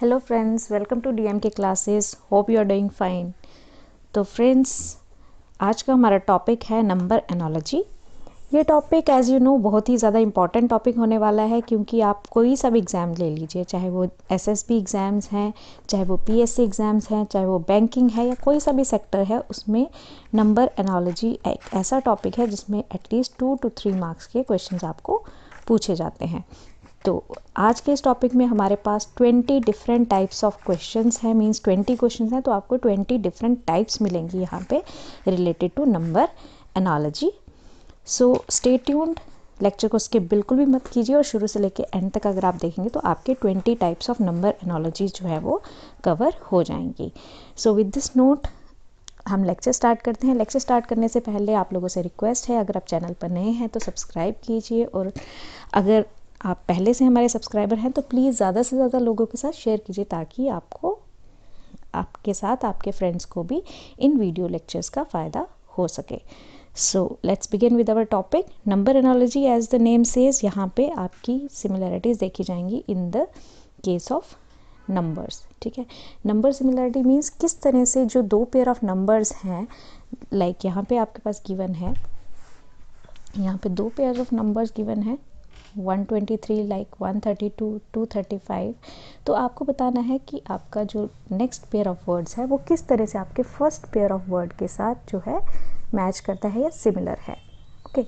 Hello friends, welcome to DM के classes. Hope you are doing fine. तो friends, आज का हमारा टॉपिक है नंबर एनालॉजी। ये टॉपिक एज़ यू नो बहुत ही ज़्यादा इम्पॉर्टेंट टॉपिक होने वाला है, क्योंकि आप कोई सा भी एग्ज़ाम ले लीजिए, चाहे वो एसएसबी एग्ज़ाम्स हैं, चाहे वो पीएससी एग्ज़ाम्स हैं, चाहे वो बैंकिंग है या कोई सा भी सेक्टर है, उसमें नंबर एनालॉजी एक ऐसा टॉपिक है जिसमें एटलीस्ट 2 to 3 मार्क्स के क्वेश्चंस आपको पूछे जाते हैं। तो आज के इस टॉपिक में हमारे पास 20 डिफरेंट टाइप्स ऑफ क्वेश्चंस हैं, मींस 20 क्वेश्चंस हैं, तो आपको 20 डिफरेंट टाइप्स मिलेंगी यहाँ पे related to number analogy. So stay tuned, lecture को स्किप बिल्कुल भी मत कीजिए और शुरू से लेकर एंड तक अगर आप देखेंगे तो आपके 20 टाइप्स ऑफ नंबर एनालॉजीज जो है वो कवर हो जाएंगी। सो विद दिस नोट हम लेक्चर स्टार्ट करते हैं। लेक्चर स्टार्ट करने से पहले आप लोगों से रिक्वेस्ट है, अगर आप चैनल पर नए हैं तो सब्सक्राइब कीजिए, और अगर आप पहले से हमारे सब्सक्राइबर हैं तो प्लीज़ ज़्यादा से ज़्यादा लोगों के साथ शेयर कीजिए, ताकि आपको आपके साथ आपके फ्रेंड्स को भी इन वीडियो लेक्चर्स का फ़ायदा हो सके। So let's begin with our topic number analogy. As the name says, यहाँ पे आपकी सिमिलैरिटीज़ देखी जाएंगी in the case of numbers. ठीक है, नंबर सिमिलैरिटी मीन्स किस तरह से जो दो पेयर ऑफ नंबर्स हैं, लाइक यहाँ पे आपके पास गिवन है, यहाँ पे दो पेयर ऑफ नंबर्स गिवन है 123 लाइक 132 235। तो आपको बताना है कि आपका जो नेक्स्ट पेयर ऑफ वर्ड्स है वो किस तरह से आपके फर्स्ट पेयर ऑफ वर्ड के साथ जो है मैच करता है या सिमिलर है। ओके,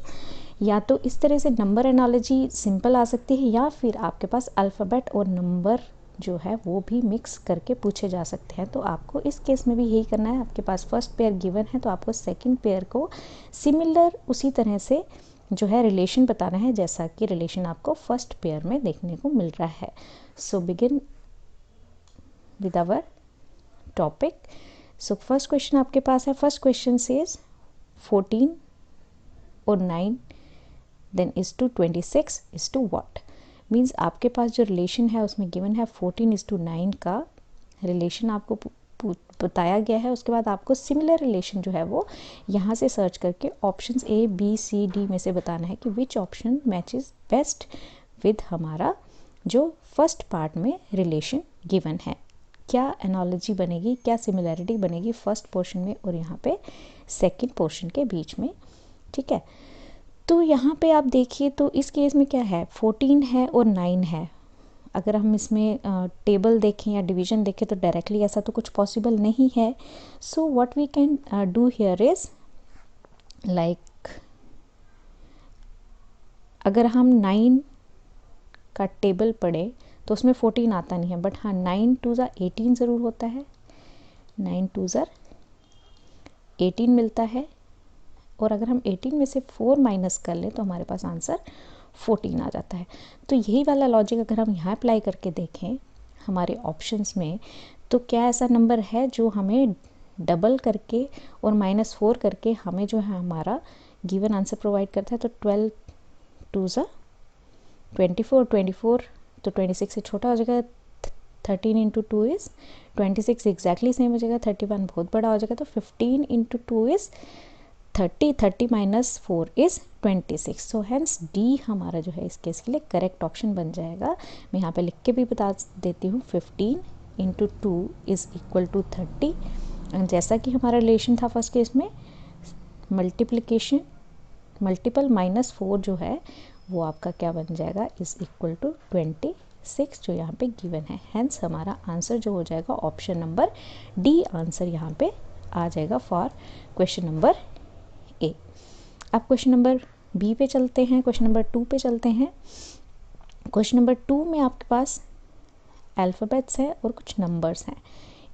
या तो इस तरह से नंबर एनालॉजी सिंपल आ सकती है, या फिर आपके पास अल्फ़ाबेट और नंबर जो है वो भी मिक्स करके पूछे जा सकते हैं। तो आपको इस केस में भी यही करना है। आपके पास फर्स्ट पेयर गिवन है तो आपको सेकंड पेयर को सिमिलर उसी तरह से जो है रिलेशन बताना है, जैसा कि रिलेशन आपको फर्स्ट पेयर में देखने को मिल रहा है। So begin with our topic. So first question आपके पास है। फर्स्ट क्वेश्चन सेज 14 और 9 then is to 26 is to what. Means आपके पास जो रिलेशन है उसमें गिवन है 14:9 का रिलेशन आपको बताया गया है। उसके बाद आपको सिमिलर रिलेशन जो है वो यहाँ से सर्च करके options A B C D में से बताना है कि which option matches best with हमारा जो फर्स्ट पार्ट में रिलेशन गिवन है। क्या एनालॉजी बनेगी, क्या सिमिलैरिटी बनेगी फर्स्ट पोर्शन में और यहाँ पे सेकंड पोर्शन के बीच में। ठीक है, तो यहाँ पे आप देखिए तो इस केस में क्या है, 14 है और 9 है। अगर हम इसमें टेबल देखें या डिवीज़न देखें तो डायरेक्टली ऐसा तो कुछ पॉसिबल नहीं है। So what we can do here is like, अगर हम 9 का टेबल पढ़े तो उसमें 14 आता नहीं है, बट हाँ 9 2 18 ज़रूर होता है, 9 2 18 मिलता है। और अगर हम 18 में से 4 माइनस कर लें तो हमारे पास आंसर 14 आ जाता है। तो यही वाला लॉजिक अगर हम यहाँ अप्लाई करके देखें हमारे ऑप्शंस में, तो क्या ऐसा नंबर है जो हमें डबल करके और -4 करके हमें जो है हमारा गिवन आंसर प्रोवाइड करता है। तो 12 2 24, 24 तो 26 से छोटा हो जाएगा, 13 इंटू 2 इज़ 26 एग्जैक्टली सेम हो जाएगा, 31 बहुत बड़ा हो जाएगा, तो 15 into 2 is 30, 30 minus 4 is 26। So hence D हमारा जो है इस केस के लिए करेक्ट ऑप्शन बन जाएगा। मैं यहाँ पे लिख के भी बता देती हूँ, 15 into 2 is equal to 30। And जैसा कि हमारा रिलेशन था फर्स्ट केस में, मल्टीप्लिकेशन मल्टीपल -4 जो है वो आपका क्या बन जाएगा, इज़ इक्वल टू 26 जो यहाँ पे गिवन है। हैंस हमारा आंसर जो हो जाएगा ऑप्शन नंबर डी आंसर यहाँ पे आ जाएगा फॉर क्वेश्चन नंबर ए। अब क्वेश्चन नंबर बी पे चलते हैं, क्वेश्चन नंबर 2 पे चलते हैं। क्वेश्चन नंबर 2 में आपके पास अल्फ़ाबेट्स हैं और कुछ नंबर्स हैं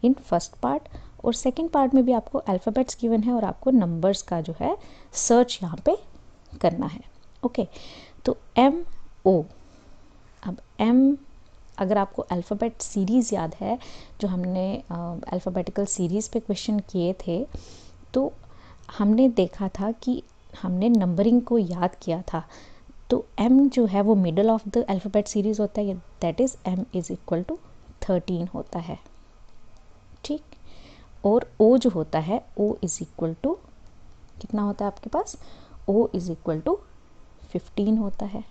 इन फर्स्ट पार्ट, और सेकंड पार्ट में भी आपको अल्फ़ाबेट्स गिवन है और आपको नंबर्स का जो है सर्च यहाँ पे करना है। ओके, तो एम ओ, अब एम, अगर आपको अल्फ़ाबेट सीरीज़ याद है जो हमने अल्फ़ाबेटिकल सीरीज़ पे क्वेश्चन किए थे, तो हमने देखा था कि हमने नंबरिंग को याद किया था। तो m जो है वो middle of the alphabet series होता है, that is m is equal to 13 होता है। ठीक, और o जो होता है o इज़ इक्वल टू कितना होता है आपके पास, o इज़ इक्वल टू 15 होता है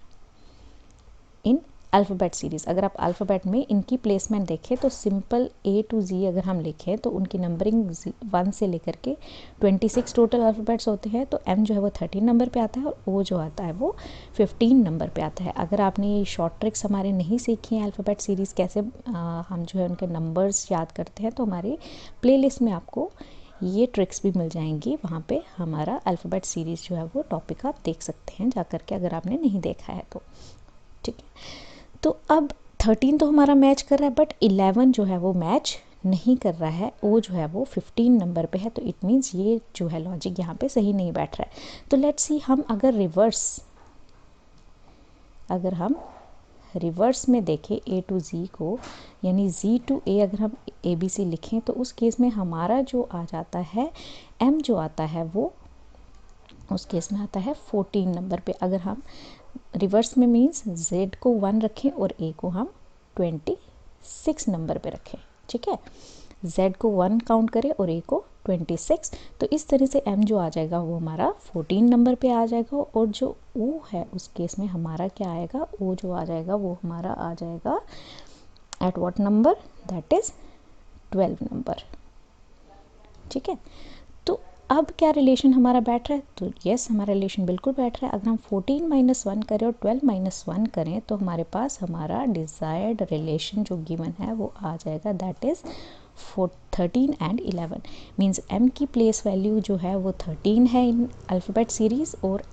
इन अल्फ़ाबेट सीरीज़, अगर आप अल्फ़ाबेट में इनकी प्लेसमेंट देखें तो सिंपल A to Z अगर हम लिखें तो उनकी नंबरिंग 1 से लेकर के 26 टोटल अल्फ़ाबेट्स होते हैं। तो M जो है वो 13 नंबर पे आता है और O जो आता है वो 15 नंबर पे आता है। अगर आपने ये शॉर्ट ट्रिक्स हमारे नहीं सीखी हैं अल्फ़ाबेट सीरीज़ कैसे हम जो है उनके नंबर्स याद करते हैं, तो हमारी प्लेलिस्ट में आपको ये ट्रिक्स भी मिल जाएंगी। वहाँ पे हमारा अल्फ़ाबेट सीरीज़ जो है वो टॉपिक आप देख सकते हैं जा कर के, अगर आपने नहीं देखा है तो। ठीक है, तो अब 13 तो हमारा मैच कर रहा है, बट 11 जो है वो मैच नहीं कर रहा है। वो जो है वो 15 नंबर पे है, तो इट मीन्स ये जो है लॉजिक यहाँ पे सही नहीं बैठ रहा है। तो लेट्स सी, हम अगर रिवर्स में देखें A to Z को, यानी Z to A अगर हम ABC लिखें तो उस केस में हमारा जो आ जाता है M जो आता है वो उस केस में आता है 14 नंबर पे। अगर हम रिवर्स में मीन्स Z को 1 रखें और A को हम 26 नंबर पे रखें। ठीक है, Z को 1 काउंट करें और A को 26, तो इस तरह से M जो आ जाएगा वो हमारा 14 नंबर पे आ जाएगा। और जो O है उस केस में हमारा क्या आएगा, O जो आ जाएगा वो हमारा आ जाएगा at what number, that is 12 number. ठीक है, तो अब क्या रिलेशन हमारा बैठ रहा है, तो यस हमारा रिलेशन बिल्कुल बैठ रहा है। अगर हम 14 - 1 करें और 12 - 1 करें तो हमारे पास हमारा डिज़ायर्ड रिलेशन जो गिवन है वो आ जाएगा, that is 13 and 11। Means M की प्लेस वैल्यू जो है वो 13 है इन अल्फ़ाबेट सीरीज़, और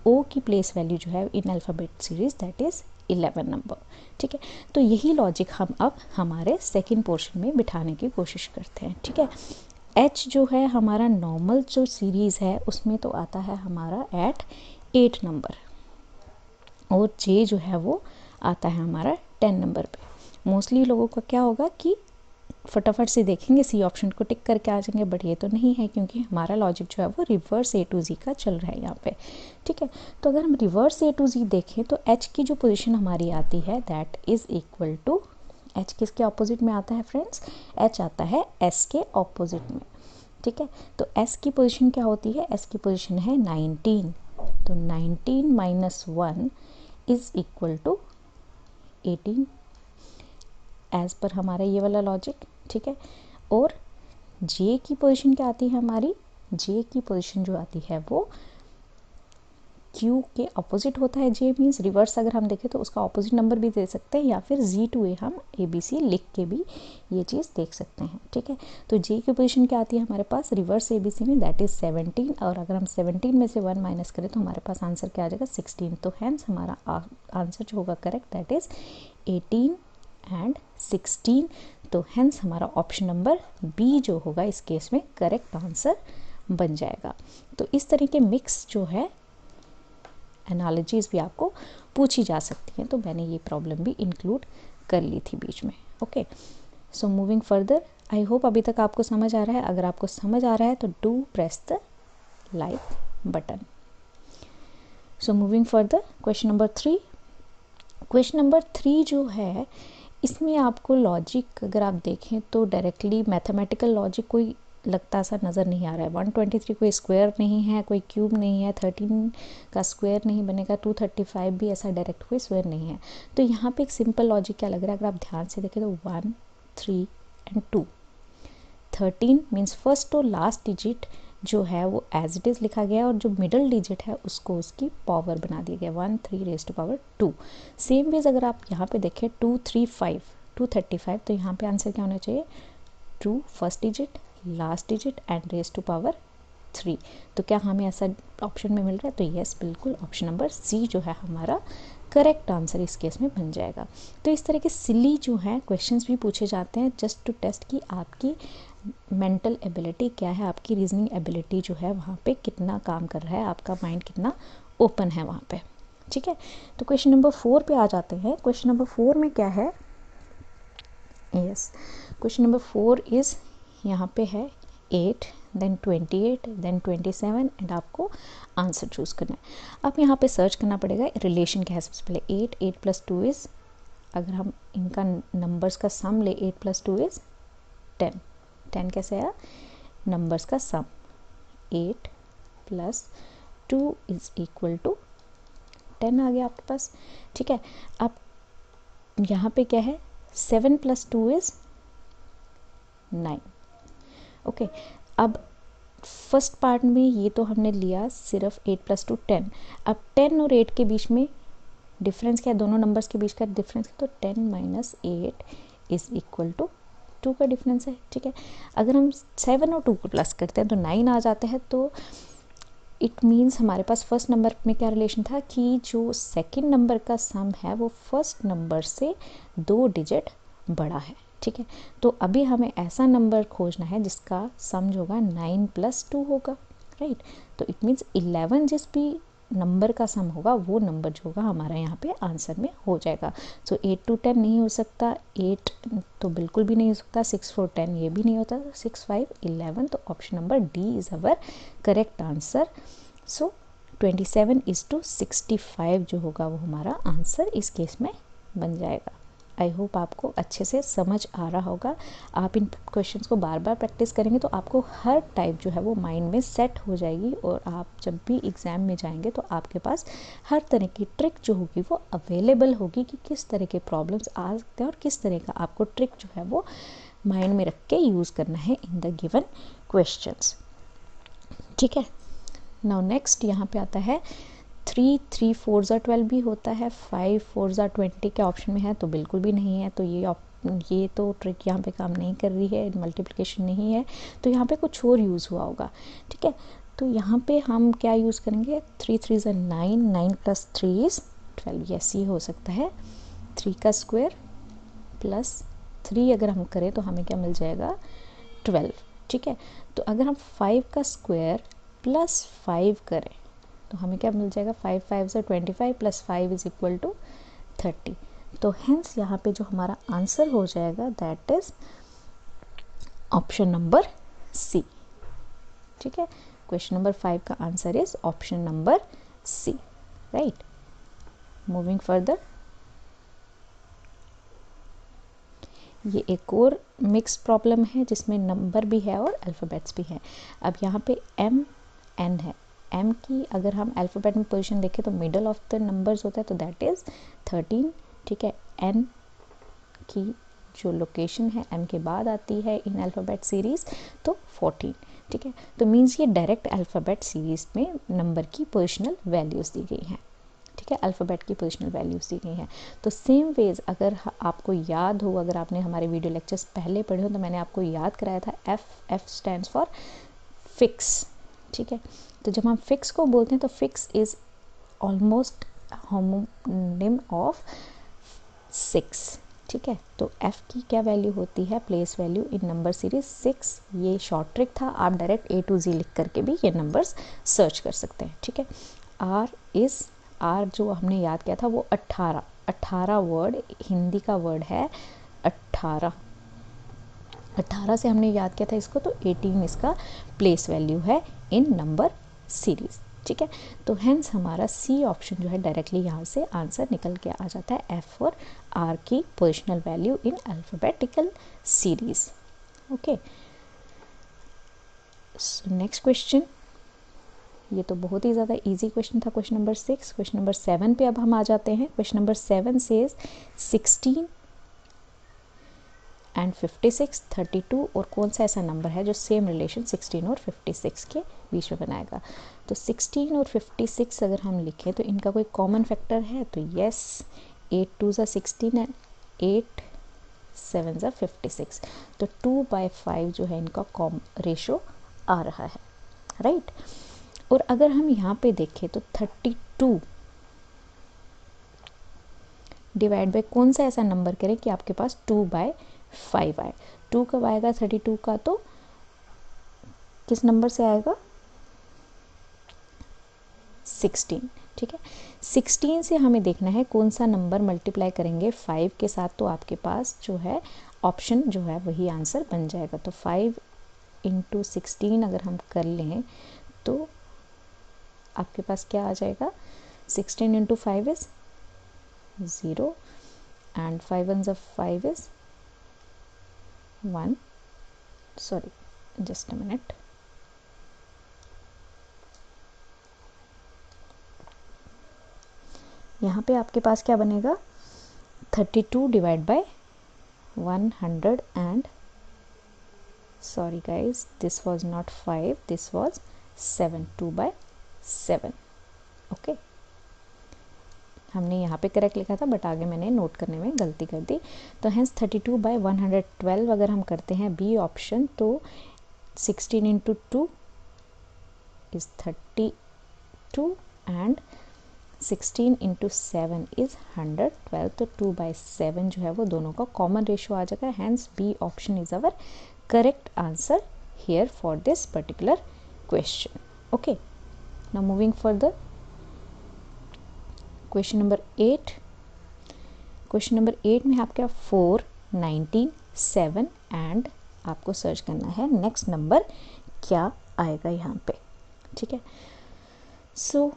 O की प्लेस वैल्यू जो है in alphabet series that is 11 number. ठीक है, तो यही लॉजिक हम अब हमारे सेकेंड पोर्शन में बिठाने की कोशिश करते हैं। ठीक है, H जो है हमारा नॉर्मल जो सीरीज़ है उसमें तो आता है हमारा एट 8 नंबर, और J जो है वो आता है हमारा 10 नंबर पे। मोस्टली लोगों का क्या होगा कि फटाफट से देखेंगे सी ऑप्शन को टिक करके आ जाएंगे, बट ये तो नहीं है क्योंकि हमारा लॉजिक जो है वो रिवर्स A to Z का चल रहा है यहाँ पे। ठीक है, तो अगर हम रिवर्स A to Z देखें तो H की जो पोजीशन हमारी आती है that is equal to, H किसके ऑपोजिट में आता है फ्रेंड्स, H आता है S के ऑपोजिट में। ठीक है, तो S की पोजीशन क्या होती है, S की पोजीशन है 19, तो 19 - 1 is equal to 18 as per हमारा ये वाला लॉजिक। ठीक है, और J की पोजीशन क्या आती है हमारी, J की पोजीशन जो आती है वो Q के अपोजिट होता है। J मीन्स रिवर्स अगर हम देखें तो उसका अपोजिट नंबर भी दे सकते हैं, या फिर Z to A हम ABC लिख के भी ये चीज़ देख सकते हैं। ठीक है, तो J की पोजीशन क्या आती है हमारे पास रिवर्स ABC में, दैट इज़ 17, और अगर हम 17 में से 1 माइनस करें तो हमारे पास आंसर क्या आ जाएगा 16। तो हैंस हमारा आंसर जो होगा करेक्ट दैट इज़ 18 एंड 16। तो हैंस हमारा ऑप्शन नंबर B जो होगा इस केस में करेक्ट आंसर बन जाएगा। तो इस तरह के मिक्स जो है एनालॉजीज़ भी आपको पूछी जा सकती हैं, तो मैंने ये प्रॉब्लम भी इंक्लूड कर ली थी बीच में। Okay, so moving further, I hope अभी तक आपको समझ आ रहा है। अगर आपको समझ आ रहा है तो do press the like button. So moving further, question number 3। Question number 3 जो है इसमें आपको लॉजिक अगर आप देखें तो डायरेक्टली मैथमेटिकल लॉजिक कोई लगता सा नज़र नहीं आ रहा है। 123 कोई स्क्वायर नहीं है, कोई क्यूब नहीं है, 13 का स्क्वायर नहीं बनेगा, 235 भी ऐसा डायरेक्ट कोई स्क्वायर नहीं है। तो यहाँ पे एक सिंपल लॉजिक क्या लग रहा है, अगर आप ध्यान से देखें तो 1, 3 एंड 2, 13 मीन्स फर्स्ट और लास्ट डिजिट जो है वो एज इट इज़ लिखा गया, और जो मिडल डिजिट है उसको उसकी पावर बना दिया गया 1 3 raise to power 2। Same way अगर आप यहाँ पे देखें 2 3 5 235, तो यहाँ पे आंसर क्या होना चाहिए 2 first digit last digit and raise to power 3। तो क्या हमें ऐसा ऑप्शन में मिल रहा है, तो यस बिल्कुल ऑप्शन नंबर सी जो है हमारा करेक्ट आंसर इस केस में बन जाएगा। तो इस तरह के सिली जो है क्वेश्चंस भी पूछे जाते हैं जस्ट टू टेस्ट कि आपकी मेंटल एबिलिटी क्या है, आपकी रीजनिंग एबिलिटी जो है वहाँ पे कितना काम कर रहा है, आपका माइंड कितना ओपन है वहाँ पे। ठीक है, तो क्वेश्चन नंबर 4 पे आ जाते हैं। क्वेश्चन नंबर 4 में क्या है, यस क्वेश्चन नंबर 4 इज़ यहाँ पे है 8 देन 28 देन 27 एंड आपको आंसर चूज़ करना है। अब यहाँ पे सर्च करना पड़ेगा रिलेशन क्या है। सबसे पहले 8 8 + 2 इज़, अगर हम इनका नंबर्स का सम ले 8 + 2 इज़ 10। 10 कैसे आया, नंबर्स का सम 8 + 2 इज़ इक्वल टू 10 आ गया आपके पास। ठीक है, अब यहाँ पे क्या है, 7 + 2 इज़ 9। ओके, अब फर्स्ट पार्ट में ये तो हमने लिया सिर्फ 8 + 2 10। अब 10 और 8 के बीच में डिफरेंस क्या है, दोनों नंबर्स के बीच का डिफरेंस, तो 10 - 8 इज़ इक्वल टू 2 का डिफरेंस है। ठीक है, अगर हम 7 और 2 को प्लस करते हैं तो 9 आ जाते हैं। तो इट मीन्स हमारे पास फर्स्ट नंबर में क्या रिलेशन था कि जो सेकंड नंबर का सम है वो फर्स्ट नंबर से 2 डिजिट बड़ा है। ठीक है, तो अभी हमें ऐसा नंबर खोजना है जिसका सम जो होगा 9 + 2 होगा, राइट। तो इट मीन्स 11 जिस भी नंबर का सम होगा वो नंबर जो होगा हमारा यहाँ पे आंसर में हो जाएगा। सो 8 to 10 नहीं हो सकता, 8 तो बिल्कुल भी नहीं हो सकता, 6 4 10 ये भी नहीं होता, 6 5 11। तो option number D is our correct answer. So 27:65 जो होगा वो हमारा आंसर इस केस में बन जाएगा। आई होप आपको अच्छे से समझ आ रहा होगा। आप इन क्वेश्चंस को बार बार प्रैक्टिस करेंगे तो आपको हर टाइप जो है वो माइंड में सेट हो जाएगी, और आप जब भी एग्ज़ाम में जाएंगे तो आपके पास हर तरह की ट्रिक जो होगी वो अवेलेबल होगी कि किस तरह के प्रॉब्लम्स आ सकते हैं और किस तरह का आपको ट्रिक जो है वो माइंड में रख के यूज़ करना है इन द गिवन क्वेश्चंस। ठीक है, नाउ नेक्स्ट यहाँ पे आता है 3 3 4 12 भी होता है, 5 4 20 के ऑप्शन में है तो बिल्कुल भी नहीं है। तो ये तो ट्रिक यहाँ पे काम नहीं कर रही है, मल्टीप्लिकेशन नहीं है, तो यहाँ पे कुछ और यूज़ हुआ होगा। ठीक है, तो यहाँ पे हम क्या यूज़ करेंगे, 3 3 9, 9 + 3 इज़ 12। यस, ये हो सकता है 3 का स्क्वायर प्लस 3 अगर हम करें तो हमें क्या मिल जाएगा, 12। ठीक है, तो अगर हम 5 का स्क्वायर प्लस 5 करें तो हमें क्या मिल जाएगा, 5 5 से 25 + 5 इज़ इक्वल टू 30। तो हेंस यहाँ पे जो हमारा आंसर हो जाएगा that is option number C. ठीक है, क्वेश्चन नंबर 5 का answer is option number C, right. Moving further, ये एक और मिक्स प्रॉब्लम है जिसमें नंबर भी है और अल्फ़ाबेट्स भी हैं। अब यहाँ पे M N है, M की अगर हम अल्फ़ाबेट में पोजीशन देखें तो मिडल ऑफ द नंबर्स होता है, तो दैट इज़ 13। ठीक है, N की जो लोकेशन है M के बाद आती है इन अल्फ़ाबेट सीरीज़, तो 14। ठीक है, तो मीन्स ये डायरेक्ट अल्फ़ाबेट सीरीज़ में नंबर की पोजिशनल वैल्यूज़ दी गई हैं। ठीक है, अल्फ़ाबेट की पोजिशनल वैल्यूज़ दी गई हैं। तो सेम वेज अगर आपको याद हो, अगर आपने हमारे वीडियो लेक्चर्स पहले पढ़े हो तो मैंने आपको याद कराया था F स्टैंड्स फॉर फिक्स। ठीक है, तो जब हम फिक्स को बोलते हैं तो fix is almost homonym of 6। ठीक है, तो F की क्या वैल्यू होती है, place value in number series 6। ये शॉर्ट ट्रिक था, आप डायरेक्ट A to Z लिख करके भी ये नंबर्स सर्च कर सकते हैं। ठीक है, R जो हमने याद किया था वो 18 वर्ड, हिंदी का वर्ड है 18 से हमने याद किया था इसको, तो 18 इसका प्लेस वैल्यू है इन नंबर सीरीज। ठीक है, तो हेंस हमारा सी ऑप्शन जो है डायरेक्टली यहाँ से आंसर निकल के आ जाता है, F और R की positional value in alphabetical series. Okay, so next question, ये तो बहुत ही ज़्यादा इजी क्वेश्चन था, क्वेश्चन नंबर 6। क्वेश्चन नंबर 7 पे अब हम आ जाते हैं। क्वेश्चन नंबर 7 सेज 16 एंड 56 32, और कौन सा ऐसा नंबर है जो सेम रिलेशन 16 और 56 के बीच में बनाएगा। तो 16 और 56 अगर हम लिखें तो इनका कोई कॉमन फैक्टर है, तो यस, 8 2 ज़ा 16 एंड 8 7 ज़ा 56। तो 2/5 जो है इनका रेशो आ रहा है, राइट। और अगर हम यहाँ पे देखें तो 32 डिवाइड बाय कौन सा ऐसा नंबर करें कि आपके पास 2/5 आए। 2 कब आएगा 32 का, तो किस नंबर से आएगा, 16। ठीक है, 16 से हमें देखना है कौन सा नंबर मल्टीप्लाई करेंगे 5 के साथ, तो आपके पास जो है ऑप्शन जो है वही आंसर बन जाएगा। तो 5 × 16 अगर हम कर लें तो आपके पास क्या आ जाएगा, 16 × 5 is 0 and 5 1 5 is 1, sorry just a minute, यहाँ पे आपके पास क्या बनेगा, 32 divide by 100 and sorry guys, this was not 5, this was 7, 2 by 7. Okay, हमने यहाँ पे करेक्ट लिखा था बट आगे मैंने नोट करने में गलती कर दी। तो हेंस 32 बाय 112 अगर हम करते हैं बी ऑप्शन, तो 16 into 2 is 32 and 16 into 7 is 112। तो 2 बाई 7 जो है वो दोनों का कॉमन रेशो आ जाएगा। Hence B option is our correct answer here for this particular question. Okay, now moving further, question number 8. question number 8 में आपका 4, 19, 7 एंड आपको सर्च करना है नेक्स्ट नंबर क्या आएगा यहाँ पे। ठीक है, सो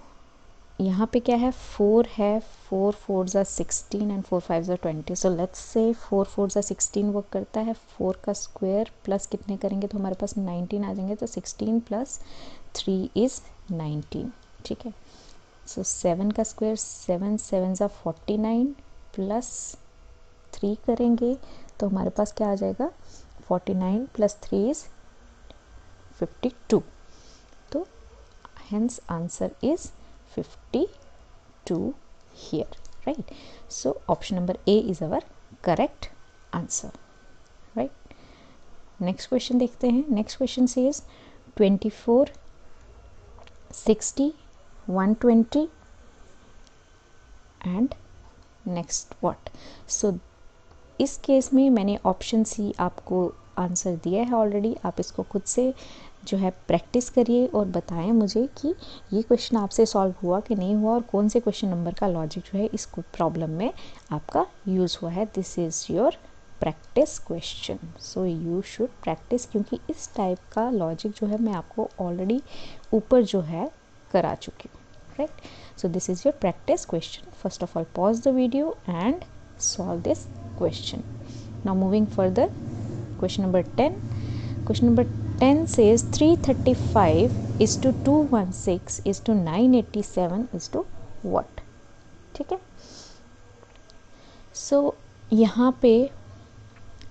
यहाँ पे क्या है, 4 है, 4 4s are 16 and 4 5s are 20। So let's say 4 4s are 16 work करता है। 4 का स्क्वायर प्लस कितने करेंगे तो हमारे पास 19 आ जाएंगे। तो 16 प्लस 3 इज़ 19। ठीक है, सो 7 का स्क्वायर 7 7s are 49 प्लस 3 करेंगे तो हमारे पास क्या आ जाएगा, 49 प्लस 3 इज़ 52। तो hence answer is 52 here, right? So option number A is our correct answer, right? Next question देखते हैं। Next question says 24, 60, 120 and next what? So इस केस में मैंने ऑप्शन सी आपको आंसर दिया है ऑलरेडी। आप इसको खुद से जो है प्रैक्टिस करिए और बताएं मुझे कि ये क्वेश्चन आपसे सॉल्व हुआ कि नहीं हुआ और कौन से क्वेश्चन नंबर का लॉजिक जो है इस प्रॉब्लम में आपका यूज़ हुआ है। This is your practice question, so you should practice, क्योंकि इस टाइप का लॉजिक जो है मैं आपको ऑलरेडी ऊपर जो है करा चुकी हूँ, right? So this is your practice question. First of all pause the video and solve this question. Now moving further, question number 10. Question number 10 says 335 is to 216 is to 987 is to what? ठीक है, सो यहाँ पे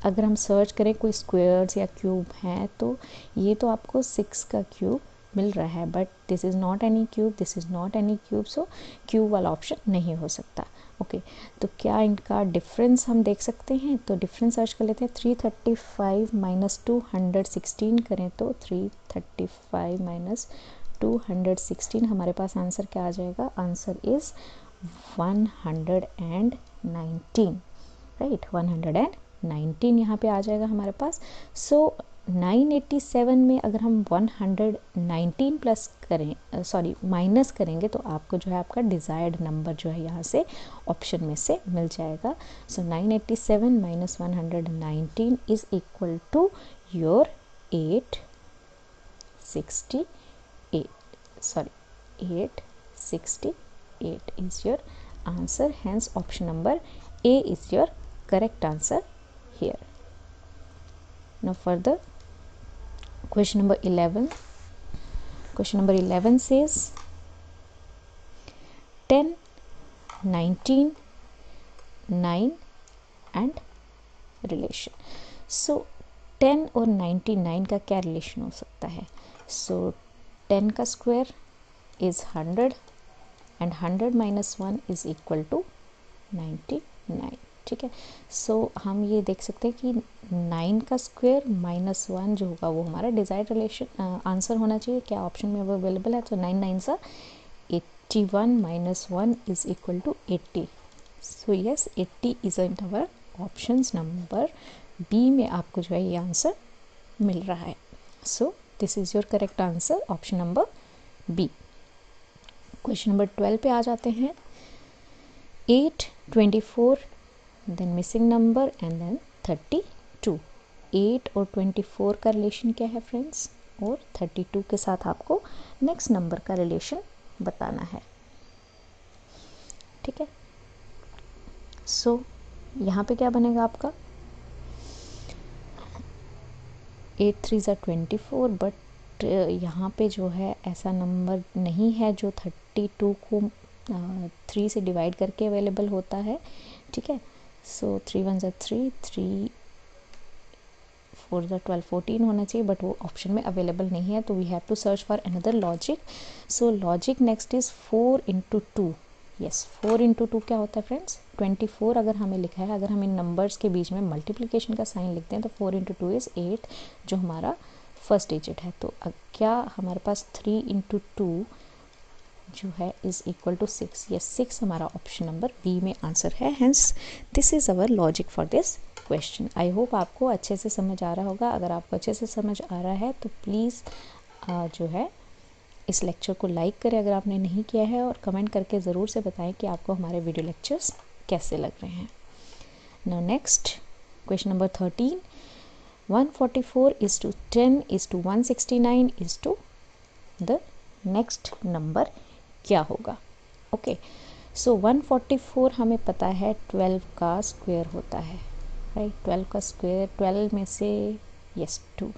अगर हम search करें कोई squares या cube हैं तो ये तो आपको 6 का क्यूब मिल रहा है, but this is not any cube, this is not any cube, so cube वाला ऑप्शन नहीं हो सकता। ओके, तो क्या इनका डिफरेंस हम देख सकते हैं? तो डिफरेंस सर्च कर लेते हैं। 335 माइनस 216 करें तो 335 माइनस 216 हमारे पास आंसर क्या आ जाएगा? Answer is 119, right? 119 यहाँ पे आ जाएगा हमारे पास। सो 987 में अगर हम 119 प्लस करें, सॉरी माइनस करेंगे तो आपको जो है आपका डिज़ायर्ड नंबर जो है यहाँ से ऑप्शन में से मिल जाएगा। So 987 minus 119 is equal to your 868, sorry 868 is your answer. Hence option number A is your correct answer here. Now further, question number 11. Question number 11 says 10, 19, 9 and relation. So 10 और 99 का क्या रिलेशन हो सकता है? So 10 का square is 100 and 100 minus 1 is equal to 99। ठीक है, सो हम ये देख सकते हैं कि 9 का स्क्वायर माइनस 1 जो होगा वो हमारा डिज़ायर्ड रिलेशन आंसर होना चाहिए। क्या ऑप्शन में वो अवेलेबल है? तो 9 9 सा 81 minus 1 is equal to 80। So yes, 80 is in our options number B में आपको जो है ये आंसर मिल रहा है। So this is your correct answer, option number B. Question number 12 पे आ जाते हैं। 8, 24 then missing number and then 32। 8 और 24 का रिलेशन क्या है फ्रेंड्स? और 32 के साथ आपको नेक्स्ट नंबर का रिलेशन बताना है। ठीक है, सो यहाँ पे क्या बनेगा आपका? 8 3s are 24, बट यहाँ पे जो है ऐसा नंबर नहीं है जो 32 को 3 से डिवाइड करके अवेलेबल होता है। ठीक है, सो 3 1 ज़ा 3, 3 4 ज़ा 12, 14 होना चाहिए, बट वो ऑप्शन में अवेलेबल नहीं है, तो we have to search for another logic. So logic next is 4 into 2. Yes, 4 into 2 क्या होता है फ्रेंड्स? 24 अगर हमें लिखा है, अगर हम इन नंबर्स के बीच में मल्टीप्लिकेशन का साइन लिखते हैं तो 4 इंटू 2 इज़ 8, जो हमारा फर्स्ट डिजिट है. तो क्या हमारे पास 3 इंटू 2 जो है इज़ इक्वल टू 6. यस, 6 हमारा ऑप्शन नंबर बी में आंसर है. Hence this is our logic for this question. I hope आपको अच्छे से समझ आ रहा होगा. अगर आपको अच्छे से समझ आ रहा है तो प्लीज़ जो है इस लेक्चर को लाइक करें अगर आपने नहीं किया है, और कमेंट करके ज़रूर से बताएं कि आपको हमारे वीडियो लेक्चर्स कैसे लग रहे हैं. Now next question number 13. 144 is to 10 is to 169 is to the next number क्या होगा? ओके, सो 144 हमें पता है 12 का स्क्वायर होता है, राइट. 12 का स्क्वायर, 12 में से यस 2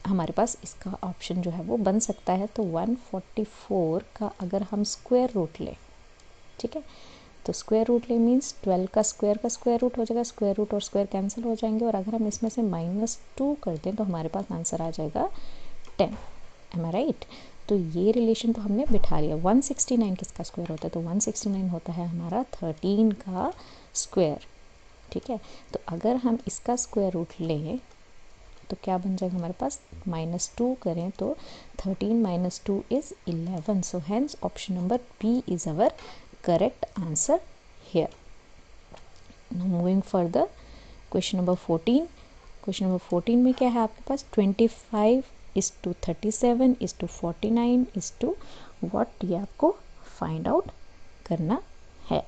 हमारे पास इसका ऑप्शन जो है वो बन सकता है. तो 144 का अगर हम स्क्वायर रूट लें, ठीक है, तो स्क्वायर रूट ले मीन्स 12 का स्क्वायर रूट हो जाएगा. स्क्वायर रूट और स्क्वायर कैंसिल हो जाएंगे, और अगर हम इसमें से -2 कर दें तो हमारे पास आंसर आ जाएगा 10. एम आई राइट? तो ये रिलेशन तो हमने बिठा लिया. 169 किसका स्क्वायर होता है? तो 169 होता है हमारा 13 का स्क्वायर, ठीक है. तो अगर हम इसका स्क्वायर रूट लें तो क्या बन जाएगा हमारे पास? -2 करें तो 13 - 2 is 11. So hence option number B is our correct answer here. Now moving further, question number 14. Question number 14 में क्या है आपके पास? 25 is to 37 is to 49 is to what, ये आपको फाइंड आउट करना है,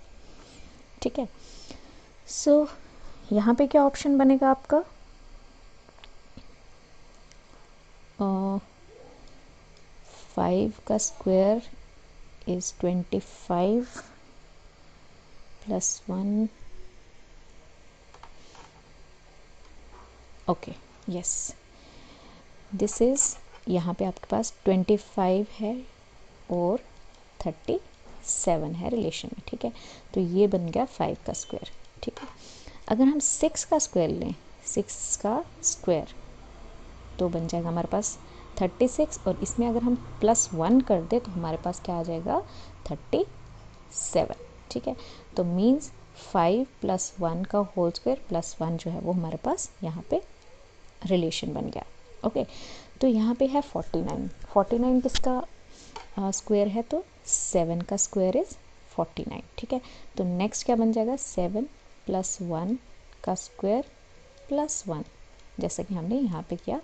ठीक है. सो यहाँ पे क्या ऑप्शन बनेगा आपका? 5 का square is 25 plus 1. Okay, yes, this is, यहाँ पे आपके पास 25 है और 37 है रिलेशन में, ठीक है. तो ये बन गया 5 का स्क्वायर, ठीक है. अगर हम 6 का स्क्वायर लें, 6 का स्क्वायर, तो बन जाएगा हमारे पास 36, और इसमें अगर हम +1 कर दें तो हमारे पास क्या आ जाएगा? 37, ठीक है. तो मीन्स 5 + 1 का होल स्क्वायर +1 जो है वो हमारे पास यहाँ पे रिलेशन बन गया. ओके, तो यहाँ पे है 49. 49 किसका स्क्वायर है? तो 7 का स्क्वायर इज़ 49, ठीक है. तो नेक्स्ट क्या बन जाएगा? 7 + 1 का स्क्वायर +1, जैसा कि हमने यहाँ पे किया.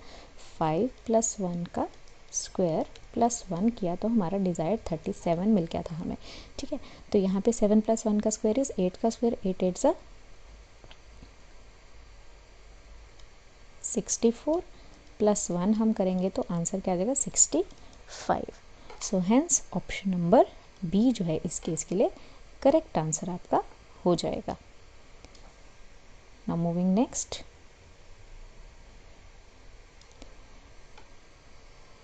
5 + 1 का स्क्वायर +1 किया तो हमारा डिज़ायर्ड 37 मिल गया था हमें, ठीक है. तो यहाँ पे 7 + 1 का स्क्वायर इज़ 8 का स्क्वायर, 8 8 ज़ा 64 + 1 हम करेंगे तो आंसर क्या आ जाएगा? 65. So hence option number B जो है इस केस के लिए करेक्ट आंसर आपका हो जाएगा. Now moving next.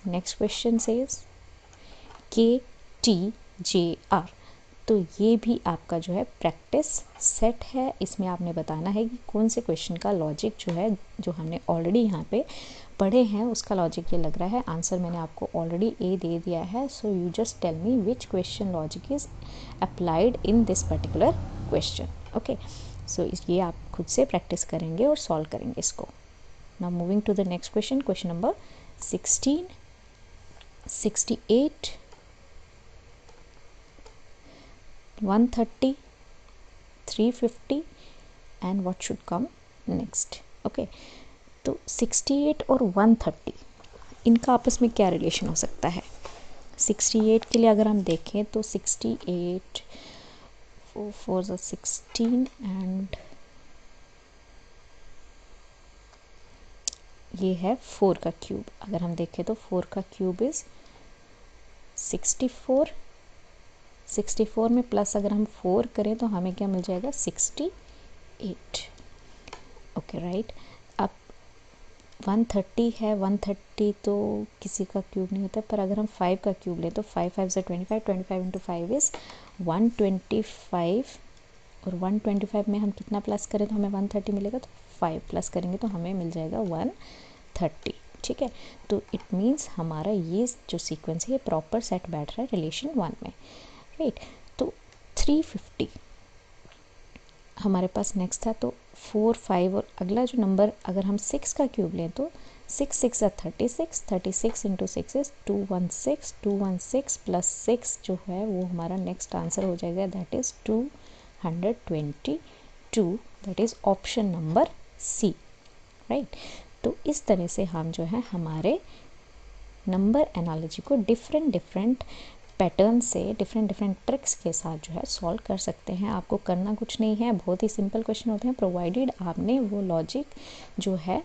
Next question says KTJR. तो ये भी आपका जो है प्रैक्टिस सेट है. इसमें आपने बताना है कि कौन से क्वेश्चन का लॉजिक जो है, जो हमने ऑलरेडी यहाँ पे पढ़े हैं, उसका लॉजिक ये लग रहा है. आंसर मैंने आपको ऑलरेडी ए दे दिया है. So you just tell me which question logic is applied in this particular question. Okay, so ये आप खुद से प्रैक्टिस करेंगे और सॉल्व करेंगे इसको. Now moving to the next question. Question number 16. 68, 130, 350 and what should come next. okay, तो 68 और 130 इनका आपस में क्या रिलेशन हो सकता है? 68 के लिए अगर हम देखें तो 68 4 ज़ा 16 एंड ये है 4 का क्यूब. अगर हम देखें तो 4 का क्यूब इज़ 64. 64 में प्लस अगर हम 4 करें तो हमें क्या मिल जाएगा? 68. Okay right. अब 130 है. 130 तो किसी का क्यूब नहीं होता, पर अगर हम 5 का क्यूब लें तो 5 5 ज़ा 25, 25 × 5 इज़ 125 और 125 में हम कितना प्लस करें तो हमें 130 मिलेगा, तो 5 प्लस करेंगे तो हमें मिल जाएगा 130। ठीक है, तो इट मीन्स हमारा ये जो सीक्वेंस है ये प्रॉपर सेट बैठ रहा है रिलेशन 1 में, राइट। तो 350 हमारे पास नेक्स्ट था, तो 4 5 और अगला जो नंबर अगर हम 6 का क्यूब लें तो 6 6 36, 36 इंटू 6 इज 216, 216 प्लस 6 जो है वो हमारा नेक्स्ट आंसर हो जाएगा, that is 222, that is option number C, right. तो इस तरह से हम जो है हमारे नंबर एनालॉजी को डिफरेंट पैटर्न से डिफरेंट ट्रिक्स के साथ जो है सॉल्व कर सकते हैं। आपको करना कुछ नहीं है, बहुत ही सिंपल क्वेश्चन होते हैं, प्रोवाइडेड आपने वो लॉजिक जो है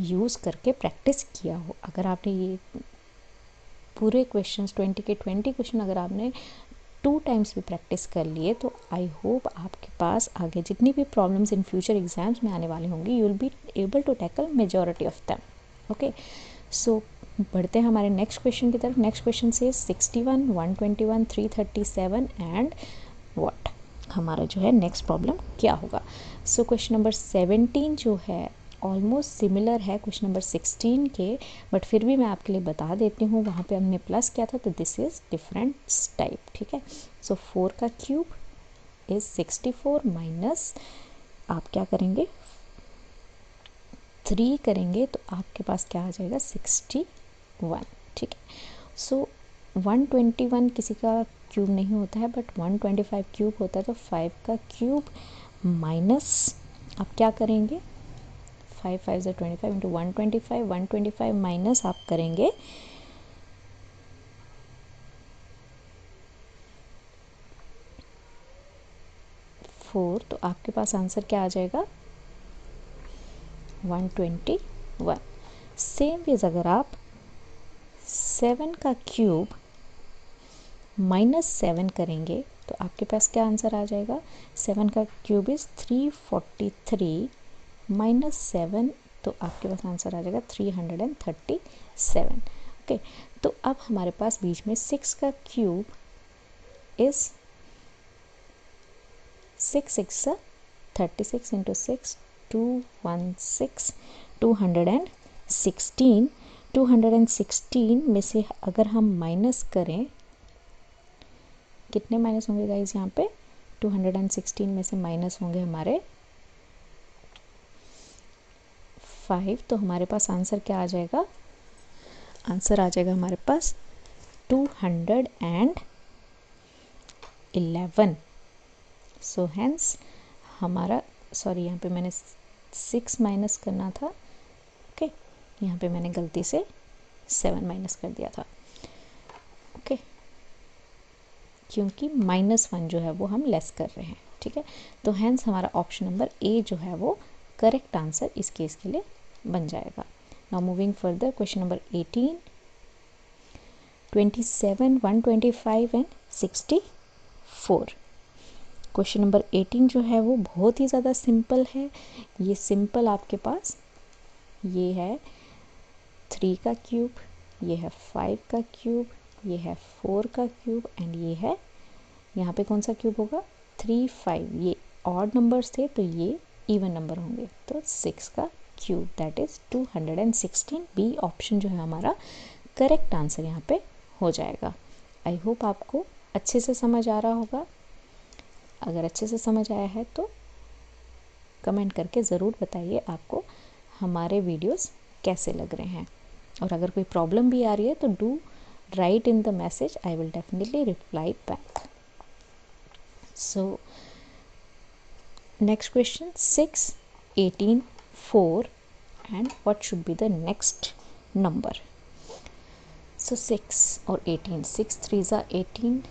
यूज़ करके प्रैक्टिस किया हो। अगर आपने ये पूरे क्वेश्चंस 20 के 20 क्वेश्चन अगर आपने 2 टाइम्स भी प्रैक्टिस कर लिए तो आई होप आपके पास आगे जितनी भी प्रॉब्लम्स इन फ्यूचर एग्जाम्स में आने वाली होंगी you will be able to tackle majority of them. Okay, so बढ़ते हैं हमारे नेक्स्ट क्वेश्चन की तरफ। नेक्स्ट क्वेश्चन से 61, 121, 337 एंड व्हाट, हमारा जो है नेक्स्ट प्रॉब्लम क्या होगा। सो क्वेश्चन नंबर 17 जो है ऑलमोस्ट सिमिलर है क्वेश्चन नंबर 16 के, बट फिर भी मैं आपके लिए बता देती हूँ, वहाँ पे हमने प्लस किया था तो दिस इज़ डिफरेंट टाइप। ठीक है, सो 4 का क्यूब इज़ 64 माइनस आप क्या करेंगे 3 करेंगे तो आपके पास क्या आ जाएगा 61। ठीक है, सो 121 किसी का क्यूब नहीं होता है बट 125 क्यूब होता है, तो 5 का क्यूब माइनस आप क्या करेंगे 5 5 से 25 इंटू 125 माइनस आप करेंगे 4, तो आपके पास आंसर क्या आ जाएगा 121। सेम वेज अगर आप 7 का क्यूब माइनस 7 करेंगे तो आपके पास क्या आंसर आ जाएगा, 7 का क्यूब इज़ 343 माइनस 7, तो आपके पास आंसर आ जाएगा 337। ओके, तो अब हमारे पास बीच में 6 का क्यूब इज़ 6 6 36 इंटू 6 216 216 में से अगर हम माइनस करें, कितने माइनस होंगे गाइस यहाँ पे 216 में से माइनस होंगे हमारे 5, तो हमारे पास आंसर क्या आ जाएगा, आंसर आ जाएगा हमारे पास 211। सो हेंस हमारा, सॉरी यहाँ पे मैंने 6 माइनस करना था, ओके यहाँ पे मैंने गलती से 7 माइनस कर दिया था, ओके क्योंकि -1 जो है वो हम लेस कर रहे हैं। ठीक है, तो हेंस हमारा ऑप्शन नंबर ए जो है वो करेक्ट आंसर इस केस के लिए बन जाएगा। Now moving further, question number 18, 27, 125 and 64। Question number 18 जो है वो बहुत ही ज़्यादा सिंपल है। ये सिंपल आपके पास ये है 3 का क्यूब, ये है 5 का क्यूब, ये है 4 का क्यूब एंड ये है यहाँ पे कौन सा क्यूब होगा 3 5, ये ऑड नंबर्स थे तो ये इवन नंबर होंगे, तो 6 का cube that is 216। B option जो है हमारा करेक्ट आंसर यहाँ पे हो जाएगा। आई होप आपको अच्छे से समझ आ रहा होगा। अगर अच्छे से समझ आया है तो कमेंट करके ज़रूर बताइए आपको हमारे वीडियोस कैसे लग रहे हैं, और अगर कोई प्रॉब्लम भी आ रही है तो do right in the message, I will definitely reply back. So next question 6, 18, 4 and what should be the next number. So 6 और 18, 6 3 ज़ा 18,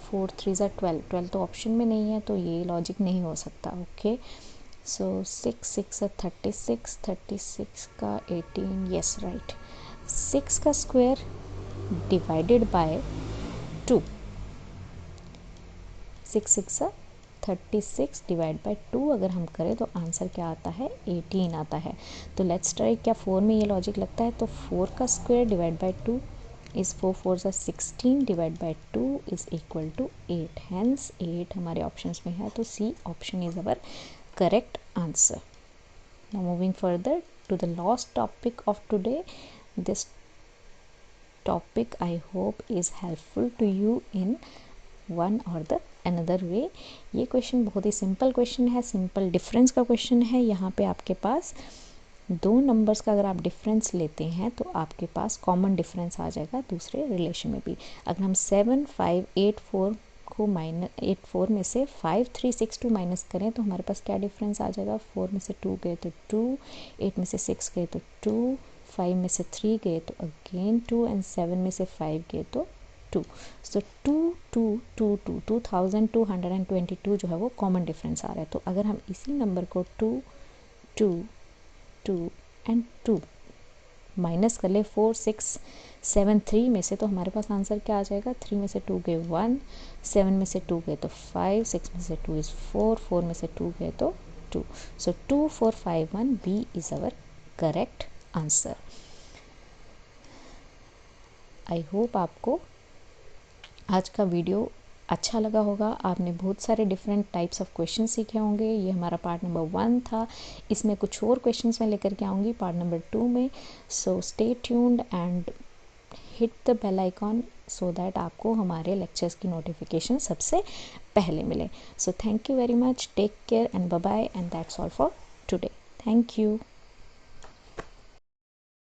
4 3 ज़ा 12, 12 तो ऑप्शन में नहीं है तो ये लॉजिक नहीं हो सकता। ओके, सो 6 6 36, 36 का 18, यस राइट। 6 का square divided by 2, 6 6 36 divide by 2 अगर हम करें तो आंसर क्या आता है 18 आता है। तो लेट्स ट्राई, क्या 4 में ये लॉजिक लगता है, तो 4 का square divide by 2 is 4 4s are 16 divided by 2 is equal to 8. Hence 8 हमारे ऑप्शंस में है, तो C option is our correct answer. Now moving further to the last topic of today. This topic I hope is helpful to you in one or the another way. ये question बहुत ही simple question है, simple difference का question है. यहाँ पे आपके पास दो numbers का अगर आप डिफरेंस लेते हैं तो आपके पास कॉमन डिफरेंस आ जाएगा दूसरे रिलेशन में भी. अगर हम 7 5 8 4 को -4 में से 5 3 6 2 माइनस करें तो हमारे पास क्या डिफरेंस आ जाएगा. 4 में से 2 गए तो 2, 8 में से 6 गए तो 2, 5 में से 3 गए तो अगेन 2 एंड 7 में से 5 गए तो 2. सो 2 2 2 2 2222 जो है वो कॉमन डिफरेंस आ रहा है. तो अगर हम इसी नंबर को 2 2 2 एंड 2 माइनस कर ले 4 6 7 3 में से, तो हमारे पास आंसर क्या आ जाएगा. 3 में से 2 गए 1, 7 में से 2 गए तो 5, 6 में से 2 इज़ 4, 4 में से 2 गए तो 2. So 2 4 5 1 B is our correct answer. I hope आपको आज का वीडियो अच्छा लगा होगा. आपने बहुत सारे डिफरेंट टाइप्स ऑफ क्वेश्चन सीखे होंगे. ये हमारा पार्ट नंबर 1 था. इसमें कुछ और क्वेश्चंस मैं लेकर के आऊँगी पार्ट नंबर 2 में. So stay tuned and hit the bell icon so that आपको हमारे लेक्चर्स की नोटिफिकेशन सबसे पहले मिले. So thank you very much. Take care and bye bye, and that's all for today. Thank you.